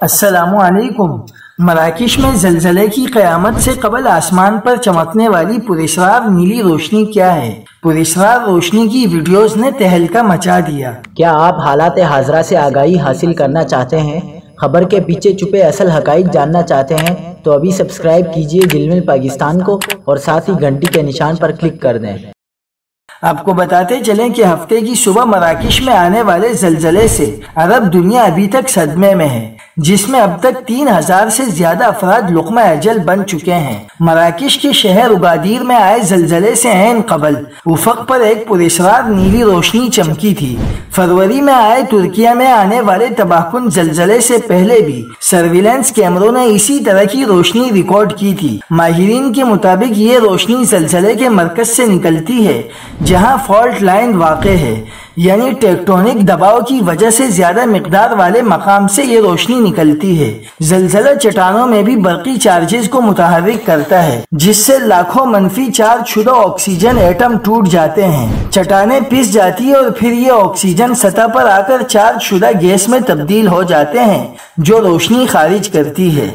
السلام علیکم۔ مراکش میں زلزلے کی قیامت سے قبل آسمان پر چمکنے والی پراسرار نیلی روشنی کیا ہے؟ پراسرار روشنی کی ویڈیوز نے تہلکہ مچا دیا۔ کیا آپ حالات حاضرہ سے آگاہی حاصل کرنا چاہتے ہیں؟ خبر کے پیچھے چھپے اصل حقائق جاننا چاہتے ہیں تو ابھی سبسکرائب کیجئے جلمل پاکستان کو اور ساتھ ہی گھنٹی کے نشان پر کلک کر دیں۔ آپ کو بتاتے چلیں کہ ہفتے کی صبح مراکش میں آنے والے زلزلے سے عرب دنیا ابھی تک صدمے میں ہے، جس میں اب تک 3000 سے زیادہ افراد لقمہ اجل بن چکے ہیں۔ مراکش کے شہر اگادیر میں آئے زلزلے سے عین قبل افق پر ایک پراسرار نیلی روشنی چمکی تھی۔ فروری میں آئے ترکیہ میں آنے والے تباہ کن زلزلے سے پہلے بھی سرویلنس کیمروں نے اسی طرح کی روشنی ریکارڈ کی تھی۔ ماہرین کے مطابق یہ روشنی زلزلے کے مرکز سے نکلتی ہے، جہاں فالٹ لائن واقع ہے، یعنی ٹیکٹونک دباؤ کی وجہ سے زیادہ مقدار والے مقام سے یہ روشنی نکلتی ہے۔ زلزلہ چٹانوں میں بھی برقی چارجز کو متحرک کرتا ہے، جس سے لاکھوں منفی چارج شدہ آکسیجن ایٹم ٹوٹ جاتے ہیں، چٹانیں پس جاتی ہیں اور پھر یہ آکسیجن سطح پر آ کر چارج شدہ گیس میں تبدیل ہو جاتے ہیں جو روشنی خارج کرتی ہے۔